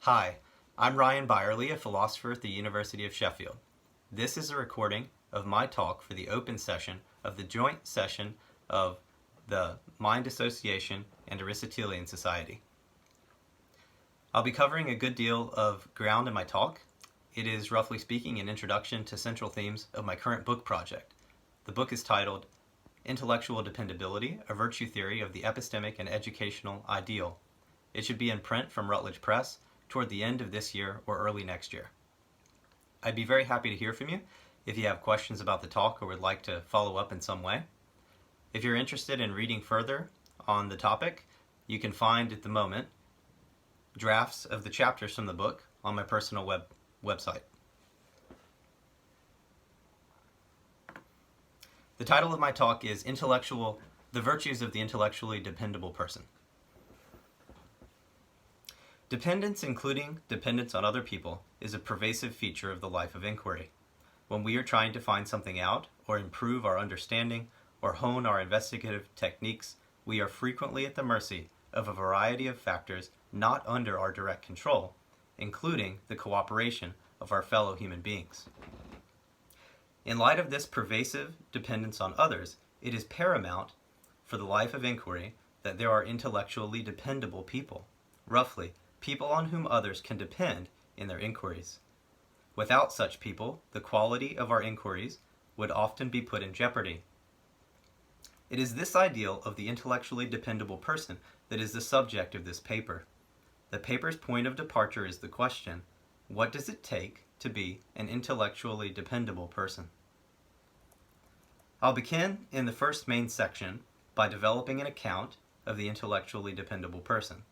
Hi, I'm Ryan Byerly, a philosopher at the University of Sheffield. This is a recording of my talk for the open session of the joint session of the Mind Association and Aristotelian Society. I'll be covering a good deal of ground in my talk. It is, roughly speaking, an introduction to central themes of my current book project. The book is titled Intellectual Dependability, a Virtue Theory of the Epistemic and Educational Ideal. It should be in print from Routledge Press toward the end of this year or early next year. I'd be very happy to hear from you if you have questions about the talk or would like to follow up in some way. If you're interested in reading further on the topic, you can find at the moment drafts of the chapters from the book on my personal website. The title of my talk is The Virtues of the Intellectually Dependable Person. Dependence, including dependence on other people, is a pervasive feature of the life of inquiry. When we are trying to find something out, or improve our understanding, or hone our investigative techniques, we are frequently at the mercy of a variety of factors not under our direct control, including the cooperation of our fellow human beings. In light of this pervasive dependence on others, it is paramount for the life of inquiry that there are intellectually dependable people, roughly, people on whom others can depend in their inquiries. Without such people, the quality of our inquiries would often be put in jeopardy. It is this ideal of the intellectually dependable person that is the subject of this paper. The paper's point of departure is the question, what does it take to be an intellectually dependable person? I'll begin in the first main section by developing an account of the intellectually dependable person.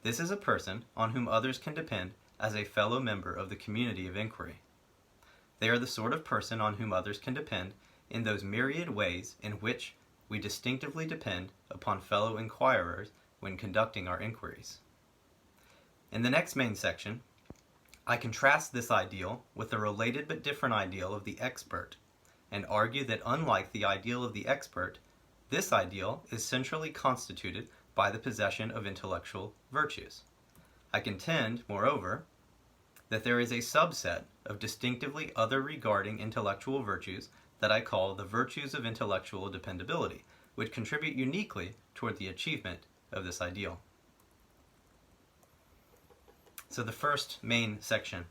This is a person on whom others can depend as a fellow member of the community of inquiry. They are the sort of person on whom others can depend in those myriad ways in which we distinctively depend upon fellow inquirers when conducting our inquiries. In the next main section, I contrast this ideal with the related but different ideal of the expert, and argue that unlike the ideal of the expert, this ideal is centrally constituted by the possession of intellectual virtues. I contend, moreover, that there is a subset of distinctively other regarding intellectual virtues that I call the virtues of intellectual dependability, which contribute uniquely toward the achievement of this ideal. So the first main section,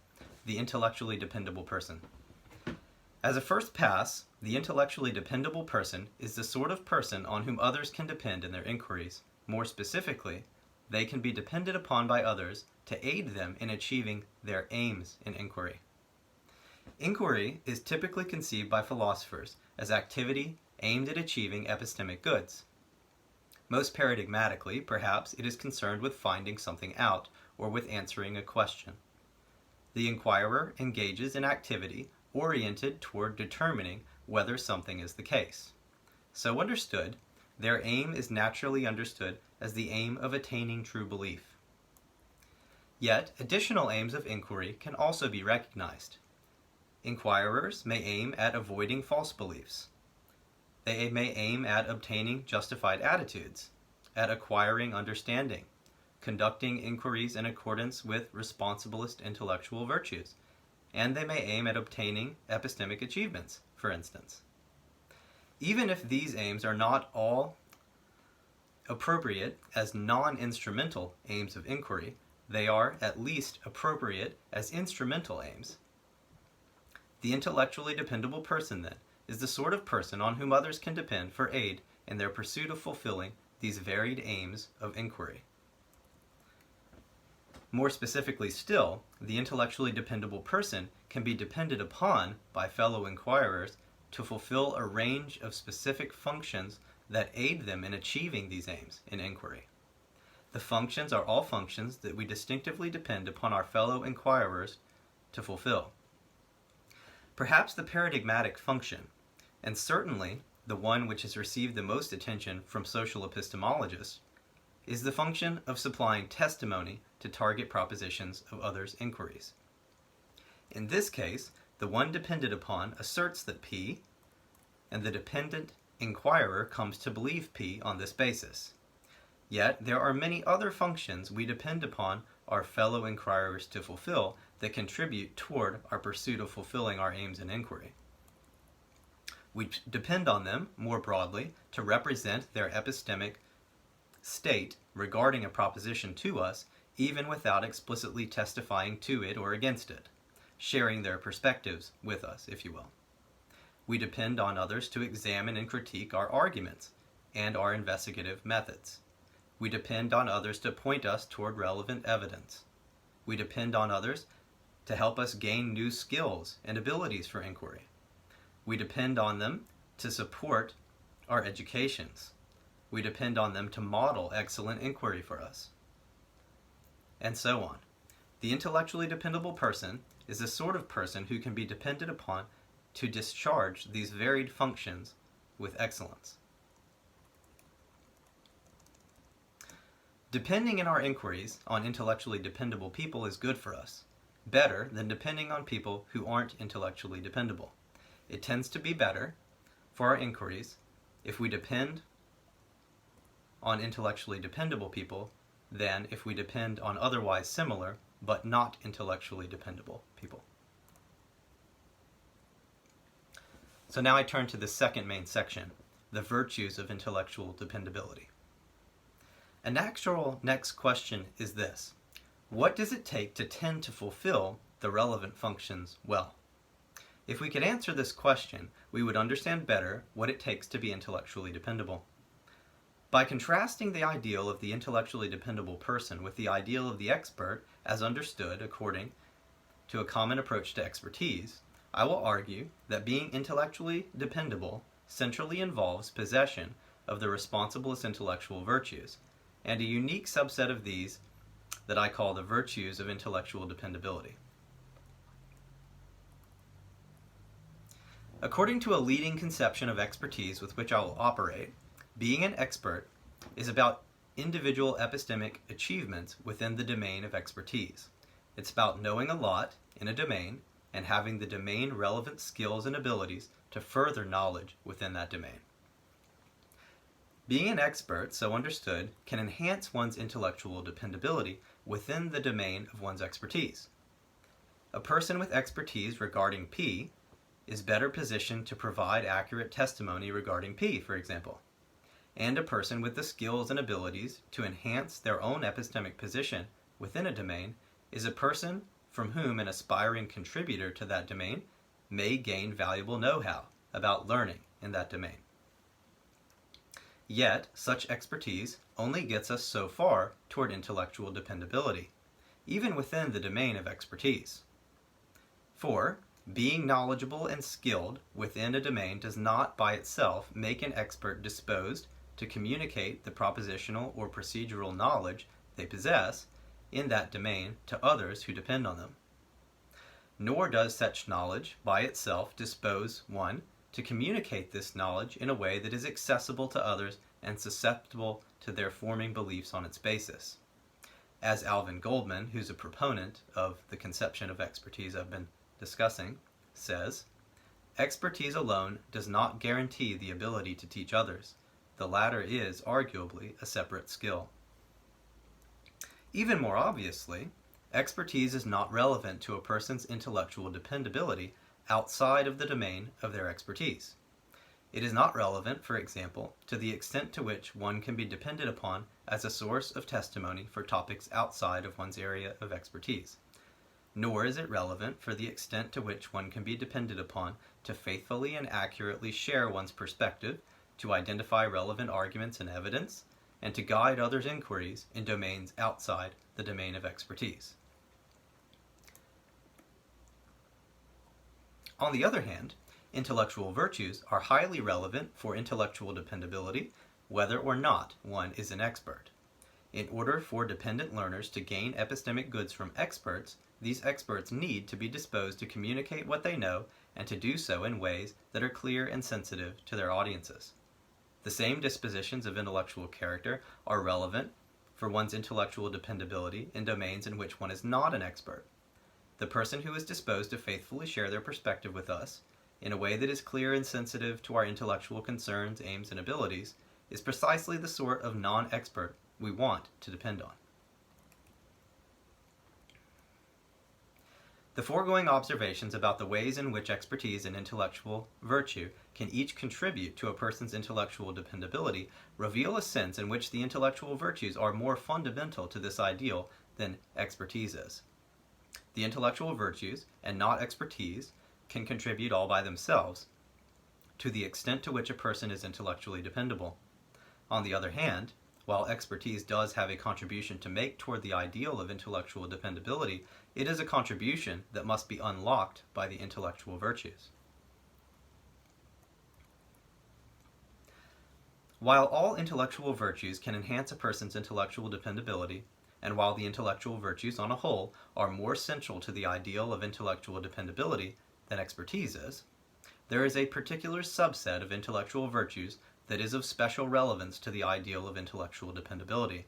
the intellectually dependable person. As a first pass, the intellectually dependable person is the sort of person on whom others can depend in their inquiries. More specifically, they can be depended upon by others to aid them in achieving their aims in inquiry. Inquiry is typically conceived by philosophers as activity aimed at achieving epistemic goods. Most paradigmatically, perhaps, it is concerned with finding something out or with answering a question. The inquirer engages in activity oriented toward determining whether something is the case. So understood, their aim is naturally understood as the aim of attaining true belief. Yet, additional aims of inquiry can also be recognized. Inquirers may aim at avoiding false beliefs. They may aim at obtaining justified attitudes, at acquiring understanding, conducting inquiries in accordance with responsibilist intellectual virtues, and they may aim at obtaining epistemic achievements, for instance. Even if these aims are not all appropriate as non-instrumental aims of inquiry, they are at least appropriate as instrumental aims. The intellectually dependable person, then, is the sort of person on whom others can depend for aid in their pursuit of fulfilling these varied aims of inquiry. More specifically still, the intellectually dependable person can be depended upon by fellow inquirers to fulfill a range of specific functions that aid them in achieving these aims in inquiry. The functions are all functions that we distinctively depend upon our fellow inquirers to fulfill. Perhaps the paradigmatic function, and certainly the one which has received the most attention from social epistemologists, is the function of supplying testimony to target propositions of others' inquiries. In this case, the one depended upon asserts that P, and the dependent inquirer comes to believe P on this basis. Yet there are many other functions we depend upon our fellow inquirers to fulfill that contribute toward our pursuit of fulfilling our aims in inquiry. We depend on them, more broadly, to represent their epistemic state regarding a proposition to us, even without explicitly testifying to it or against it, sharing their perspectives with us, if you will. We depend on others to examine and critique our arguments and our investigative methods. We depend on others to point us toward relevant evidence. We depend on others to help us gain new skills and abilities for inquiry. We depend on them to support our educations. We depend on them to model excellent inquiry for us, and so on. The intellectually dependable person is the sort of person who can be depended upon to discharge these varied functions with excellence. Depending in our inquiries on intellectually dependable people is good for us, better than depending on people who aren't intellectually dependable. It tends to be better for our inquiries if we depend on intellectually dependable people than if we depend on otherwise similar but not intellectually dependable people. So now I turn to the second main section, the virtues of intellectual dependability. A natural next question is this: what does it take to tend to fulfill the relevant functions well? If we could answer this question, we would understand better what it takes to be intellectually dependable. By contrasting the ideal of the intellectually dependable person with the ideal of the expert as understood according to a common approach to expertise, I will argue that being intellectually dependable centrally involves possession of the responsiblest intellectual virtues, and a unique subset of these that I call the virtues of intellectual dependability. According to a leading conception of expertise with which I will operate, being an expert is about individual epistemic achievements within the domain of expertise. It's about knowing a lot in a domain and having the domain relevant skills and abilities to further knowledge within that domain. Being an expert, so understood, can enhance one's intellectual dependability within the domain of one's expertise. A person with expertise regarding P is better positioned to provide accurate testimony regarding P, for example. And a person with the skills and abilities to enhance their own epistemic position within a domain is a person from whom an aspiring contributor to that domain may gain valuable know-how about learning in that domain. Yet, such expertise only gets us so far toward intellectual dependability, even within the domain of expertise. For, being knowledgeable and skilled within a domain does not by itself make an expert disposed to communicate the propositional or procedural knowledge they possess in that domain to others who depend on them. Nor does such knowledge by itself dispose one to communicate this knowledge in a way that is accessible to others and susceptible to their forming beliefs on its basis. As Alvin Goldman, who's a proponent of the conception of expertise I've been discussing, says, expertise alone does not guarantee the ability to teach others. The latter is, arguably, a separate skill. Even more obviously, expertise is not relevant to a person's intellectual dependability outside of the domain of their expertise. It is not relevant, for example, to the extent to which one can be depended upon as a source of testimony for topics outside of one's area of expertise. Nor is it relevant for the extent to which one can be depended upon to faithfully and accurately share one's perspective, to identify relevant arguments and evidence, and to guide others' inquiries in domains outside the domain of expertise. On the other hand, intellectual virtues are highly relevant for intellectual dependability, whether or not one is an expert. In order for dependent learners to gain epistemic goods from experts, these experts need to be disposed to communicate what they know and to do so in ways that are clear and sensitive to their audiences. The same dispositions of intellectual character are relevant for one's intellectual dependability in domains in which one is not an expert. The person who is disposed to faithfully share their perspective with us in a way that is clear and sensitive to our intellectual concerns, aims, and abilities is precisely the sort of non-expert we want to depend on. The foregoing observations about the ways in which expertise and intellectual virtue can each contribute to a person's intellectual dependability reveal a sense in which the intellectual virtues are more fundamental to this ideal than expertise is. The intellectual virtues, and not expertise, can contribute all by themselves to the extent to which a person is intellectually dependable. On the other hand, while expertise does have a contribution to make toward the ideal of intellectual dependability, it is a contribution that must be unlocked by the intellectual virtues. While all intellectual virtues can enhance a person's intellectual dependability, and while the intellectual virtues on a whole are more central to the ideal of intellectual dependability than expertise is, there is a particular subset of intellectual virtues that is of special relevance to the ideal of intellectual dependability.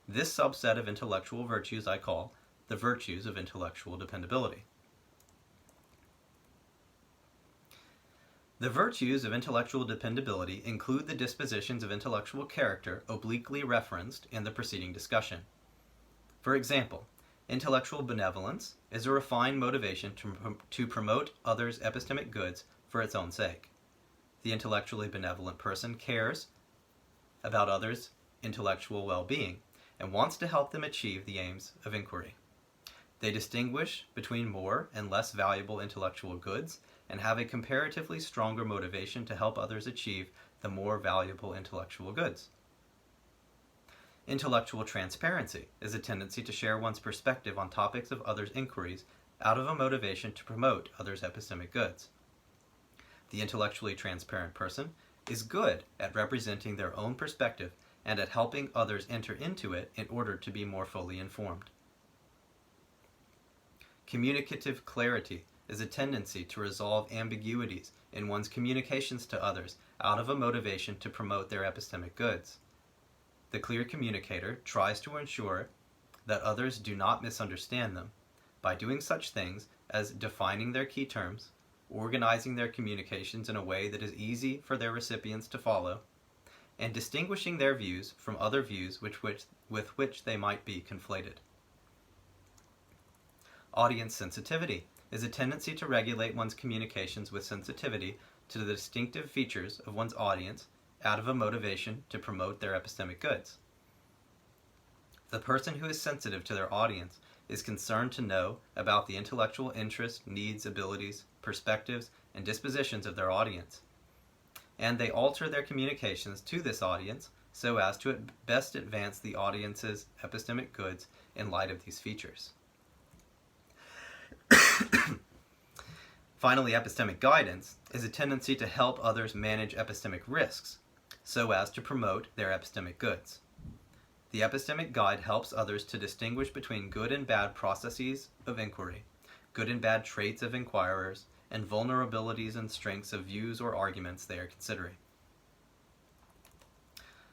This subset of intellectual virtues I call the virtues of intellectual dependability. The virtues of intellectual dependability include the dispositions of intellectual character obliquely referenced in the preceding discussion. For example, intellectual benevolence is a refined motivation to promote others' epistemic goods for its own sake. The intellectually benevolent person cares about others' intellectual well-being and wants to help them achieve the aims of inquiry. They distinguish between more and less valuable intellectual goods and have a comparatively stronger motivation to help others achieve the more valuable intellectual goods. Intellectual transparency is a tendency to share one's perspective on topics of others' inquiries out of a motivation to promote others' epistemic goods. The intellectually transparent person is good at representing their own perspective and at helping others enter into it in order to be more fully informed. Communicative clarity is a tendency to resolve ambiguities in one's communications to others out of a motivation to promote their epistemic goods. The clear communicator tries to ensure that others do not misunderstand them by doing such things as defining their key terms, organizing their communications in a way that is easy for their recipients to follow, and distinguishing their views from other views with which they might be conflated. Audience sensitivity is a tendency to regulate one's communications with sensitivity to the distinctive features of one's audience out of a motivation to promote their epistemic goods. The person who is sensitive to their audience is concerned to know about the intellectual interests, needs, abilities, perspectives, and dispositions of their audience. And they alter their communications to this audience so as to at best advance the audience's epistemic goods in light of these features. Finally, epistemic guidance is a tendency to help others manage epistemic risks so as to promote their epistemic goods. The epistemic guide helps others to distinguish between good and bad processes of inquiry, good and bad traits of inquirers, and vulnerabilities and strengths of views or arguments they are considering.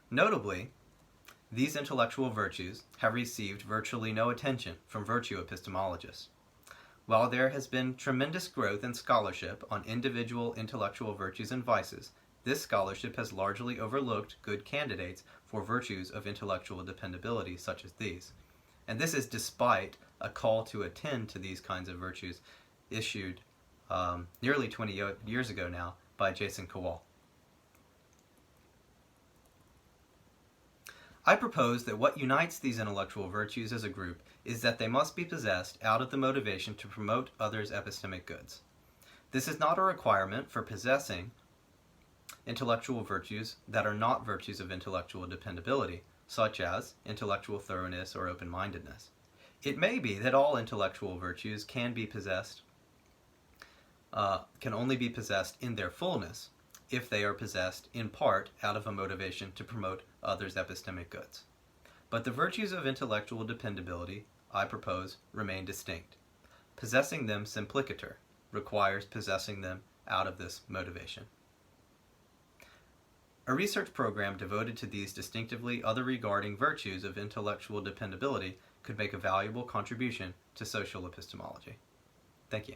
Notably, these intellectual virtues have received virtually no attention from virtue epistemologists. While there has been tremendous growth in scholarship on individual intellectual virtues and vices, this scholarship has largely overlooked good candidates for virtues of intellectual dependability such as these. And this is despite a call to attend to these kinds of virtues issued nearly 20 years ago now by Jason Kowal. I propose that what unites these intellectual virtues as a group is that they must be possessed out of the motivation to promote others' epistemic goods. This is not a requirement for possessing intellectual virtues that are not virtues of intellectual dependability, such as intellectual thoroughness or open-mindedness. It may be that all intellectual virtues can only be possessed in their fullness if they are possessed in part out of a motivation to promote others' epistemic goods. But the virtues of intellectual dependability, I propose, remain distinct. Possessing them simplicator requires possessing them out of this motivation. A research program devoted to these distinctively other-regarding virtues of intellectual dependability could make a valuable contribution to social epistemology. Thank you.